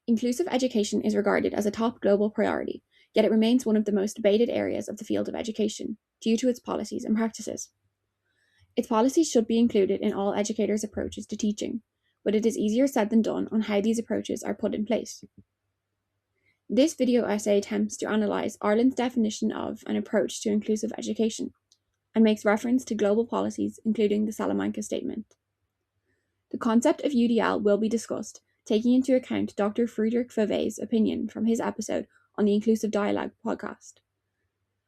Inclusive education is regarded as a top global priority, yet it remains one of the most debated areas of the field of education, due to its policies and practices. Its policies should be included in all educators' approaches to teaching, but it is easier said than done on how these approaches are put in place. This video essay attempts to analyse Ireland's definition of an approach to inclusive education, and makes reference to global policies, including the Salamanca Statement. The concept of UDL will be discussed, taking into account Dr. Friedrich Fave's opinion from his episode on the Inclusive Dialogue podcast.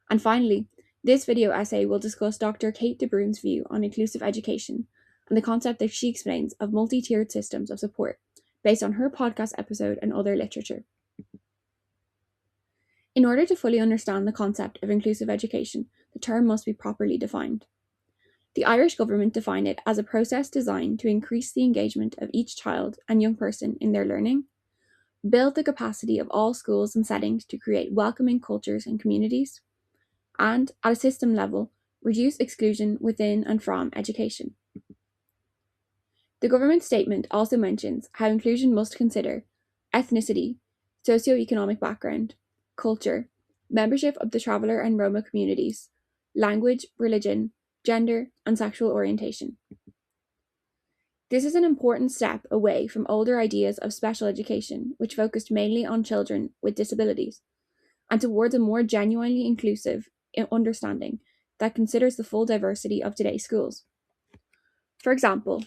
And finally, this video essay will discuss Dr. Kate de Bruyn's view on inclusive education and the concept that she explains of multi-tiered systems of support based on her podcast episode and other literature. In order to fully understand the concept of inclusive education, the term must be properly defined. The Irish government defined it as a process designed to increase the engagement of each child and young person in their learning, build the capacity of all schools and settings to create welcoming cultures and communities, and, at a system level, reduce exclusion within and from education. The government statement also mentions how inclusion must consider ethnicity, socio-economic background, culture, membership of the Traveller and Roma communities, language, religion, gender, and sexual orientation. This is an important step away from older ideas of special education, which focused mainly on children with disabilities, and towards a more genuinely inclusive understanding that considers the full diversity of today's schools. For example,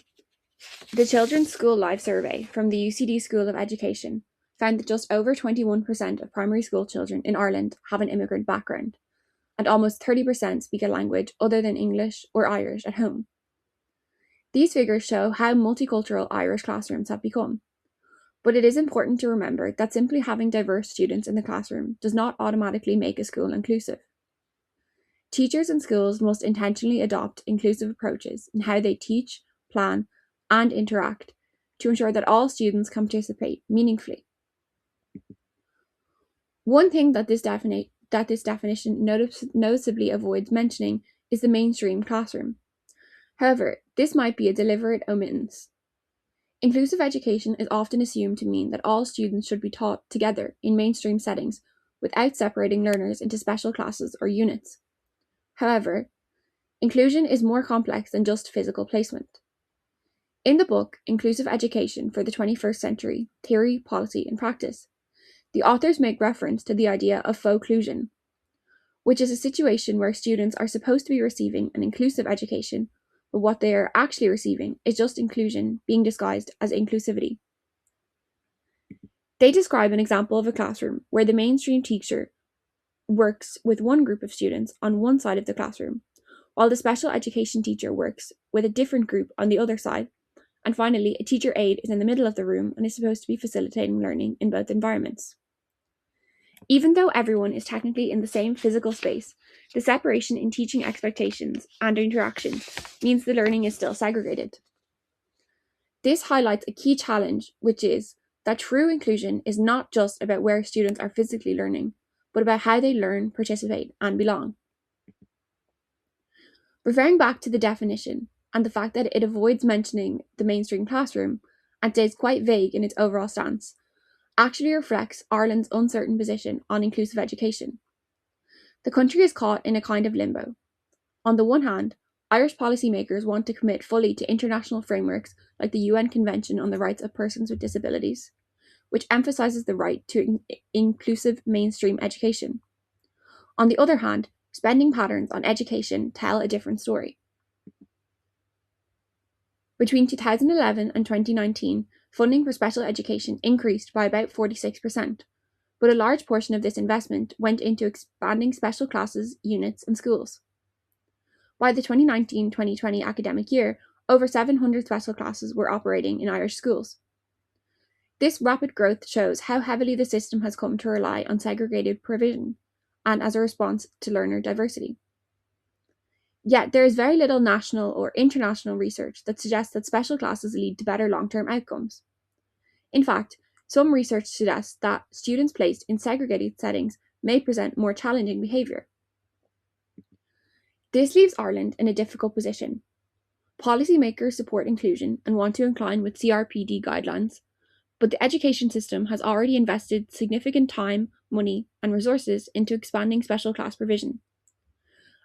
the Children's School Life Survey from the UCD School of Education found that just over 21% of primary school children in Ireland have an immigrant background, and almost 30% speak a language other than English or Irish at home. These figures show how multicultural Irish classrooms have become. But it is important to remember that simply having diverse students in the classroom does not automatically make a school inclusive. Teachers and schools must intentionally adopt inclusive approaches in how they teach, plan, and interact to ensure that all students can participate meaningfully. One thing that this definition noticeably avoids mentioning is the mainstream classroom. However, this might be a deliberate omittance. Inclusive education is often assumed to mean that all students should be taught together in mainstream settings without separating learners into special classes or units. However, inclusion is more complex than just physical placement. In the book, Inclusive Education for the 21st Century, Theory, Policy, and Practice, the authors make reference to the idea of faux-clusion, which is a situation where students are supposed to be receiving an inclusive education, but what they are actually receiving is just inclusion being disguised as inclusivity. They describe an example of a classroom where the mainstream teacher works with one group of students on one side of the classroom, while the special education teacher works with a different group on the other side, and finally, a teacher aide is in the middle of the room and is supposed to be facilitating learning in both environments. Even though everyone is technically in the same physical space, the separation in teaching expectations and interactions means the learning is still segregated. This highlights a key challenge, which is that true inclusion is not just about where students are physically learning, but about how they learn, participate, and belong. Referring back to the definition and the fact that it avoids mentioning the mainstream classroom and stays quite vague in its overall stance, actually reflects Ireland's uncertain position on inclusive education. The country is caught in a kind of limbo. On the one hand, Irish policymakers want to commit fully to international frameworks like the UN Convention on the Rights of Persons with Disabilities, which emphasises the right to inclusive mainstream education. On the other hand, spending patterns on education tell a different story. Between 2011 and 2019, funding for special education increased by about 46%, but a large portion of this investment went into expanding special classes, units, and schools. By the 2019-2020 academic year, over 700 special classes were operating in Irish schools. This rapid growth shows how heavily the system has come to rely on segregated provision, and as a response to learner diversity. Yet there is very little national or international research that suggests that special classes lead to better long-term outcomes. In fact, some research suggests that students placed in segregated settings may present more challenging behaviour. This leaves Ireland in a difficult position. Policymakers support inclusion and want to incline with CRPD guidelines, but the education system has already invested significant time, money, and resources into expanding special class provision.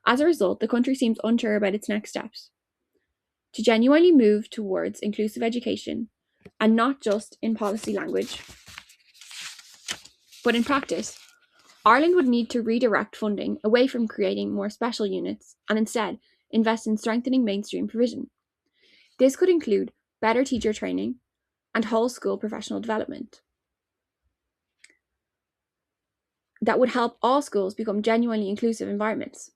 As a result, the country seems unsure about its next steps. To genuinely move towards inclusive education, and not just in policy language, but in practice, Ireland would need to redirect funding away from creating more special units and instead invest in strengthening mainstream provision. This could include better teacher training and whole school professional development that would help all schools become genuinely inclusive environments.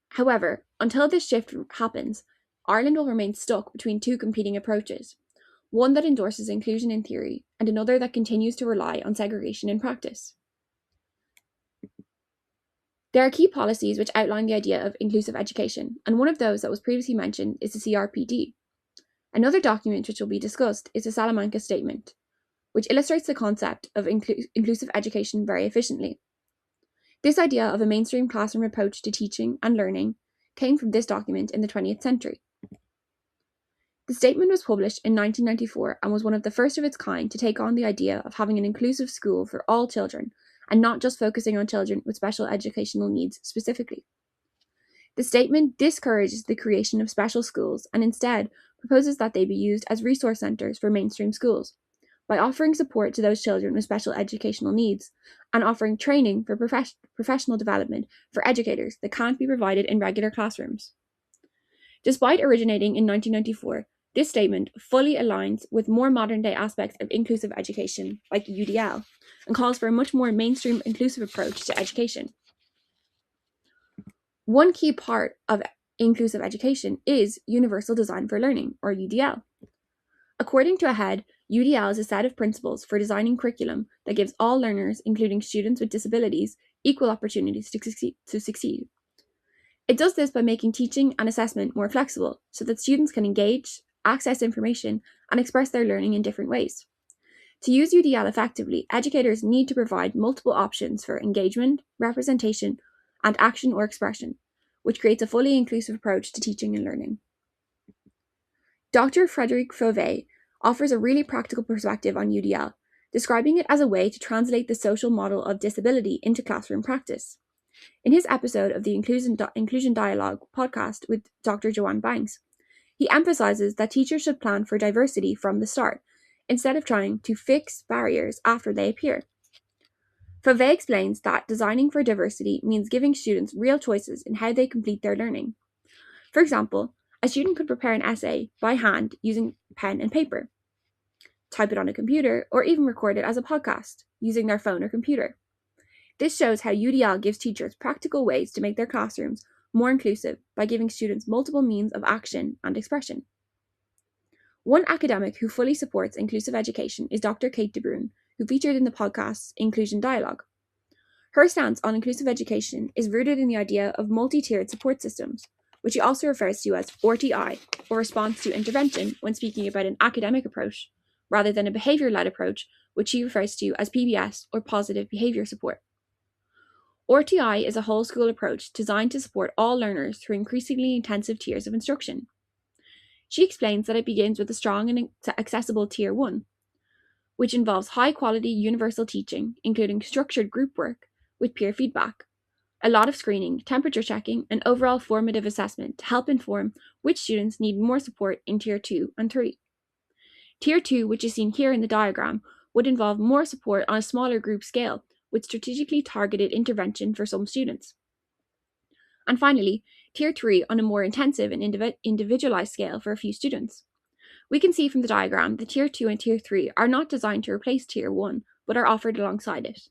However, until this shift happens, Ireland will remain stuck between two competing approaches, one that endorses inclusion in theory and another that continues to rely on segregation in practice. There are key policies which outline the idea of inclusive education, and one of those that was previously mentioned is the CRPD. Another document which will be discussed is the Salamanca Statement, which illustrates the concept of inclusive education very efficiently. This idea of a mainstream classroom approach to teaching and learning came from this document in the 20th century. The statement was published in 1994 and was one of the first of its kind to take on the idea of having an inclusive school for all children and not just focusing on children with special educational needs specifically. The statement discourages the creation of special schools and instead proposes that they be used as resource centres for mainstream schools, by offering support to those children with special educational needs and offering training for professional development for educators that can't be provided in regular classrooms. Despite originating in 1994, this statement fully aligns with more modern-day aspects of inclusive education, like UDL, and calls for a much more mainstream inclusive approach to education. One key part of inclusive education is Universal Design for Learning, or UDL. According to AHEAD, UDL is a set of principles for designing curriculum that gives all learners, including students with disabilities, equal opportunities to succeed. It does this by making teaching and assessment more flexible so that students can engage, access information, and express their learning in different ways. To use UDL effectively, educators need to provide multiple options for engagement, representation, and action or expression, which creates a fully inclusive approach to teaching and learning. Dr. Frédéric Fauvet offers a really practical perspective on UDL, describing it as a way to translate the social model of disability into classroom practice. In his episode of the Inclusion Dialogue podcast with Dr. Joanne Banks, he emphasizes that teachers should plan for diversity from the start, instead of trying to fix barriers after they appear. Fauvet explains that designing for diversity means giving students real choices in how they complete their learning. For example, a student could prepare an essay by hand using pen and paper, type it on a computer, or even record it as a podcast using their phone or computer. This shows how UDL gives teachers practical ways to make their classrooms more inclusive by giving students multiple means of action and expression. One academic who fully supports inclusive education is Dr. Kate De Bruin, who featured in the podcast's Inclusion Dialogue. Her stance on inclusive education is rooted in the idea of multi-tiered support systems, which she also refers to as RTI, or response to intervention, when speaking about an academic approach, rather than a behaviour-led approach, which she refers to as PBS, or positive behaviour support. RTI is a whole school approach designed to support all learners through increasingly intensive tiers of instruction. She explains that it begins with a strong and accessible Tier 1, which involves high-quality universal teaching, including structured group work with peer feedback, a lot of screening, temperature checking, and overall formative assessment to help inform which students need more support in Tier 2 and 3. Tier 2, which is seen here in the diagram, would involve more support on a smaller group scale, with strategically targeted intervention for some students. And finally, Tier 3 on a more intensive and individualized scale for a few students. We can see from the diagram that Tier 2 and Tier 3 are not designed to replace Tier 1, but are offered alongside it.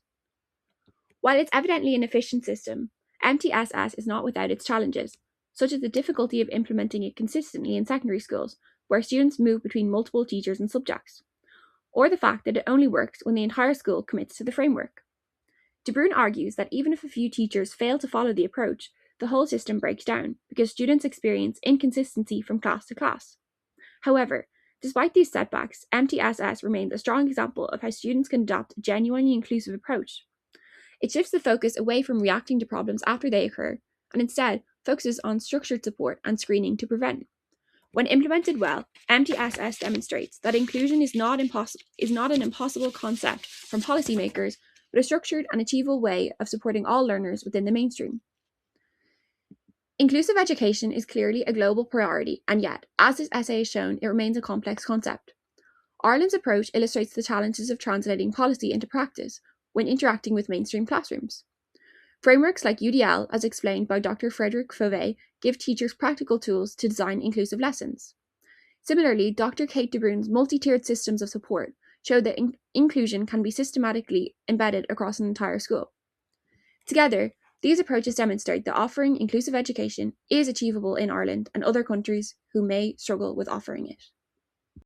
While it's evidently an efficient system, MTSS is not without its challenges, such as the difficulty of implementing it consistently in secondary schools, where students move between multiple teachers and subjects, or the fact that it only works when the entire school commits to the framework. De Bruin argues that even if a few teachers fail to follow the approach, the whole system breaks down because students experience inconsistency from class to class. However, despite these setbacks, MTSS remains a strong example of how students can adopt a genuinely inclusive approach. It shifts the focus away from reacting to problems after they occur, and instead focuses on structured support and screening to prevent, When implemented well, MTSS demonstrates that inclusion is not an impossible concept from policymakers, but a structured and achievable way of supporting all learners within the mainstream. Inclusive education is clearly a global priority, and yet, as this essay has shown, it remains a complex concept. Ireland's approach illustrates the challenges of translating policy into practice when interacting with mainstream classrooms. Frameworks like UDL, as explained by Dr. Frederick Fauvet, give teachers practical tools to design inclusive lessons. Similarly, Dr. Kate de Bruyn's multi-tiered systems of support show that inclusion can be systematically embedded across an entire school. Together, these approaches demonstrate that offering inclusive education is achievable in Ireland and other countries who may struggle with offering it.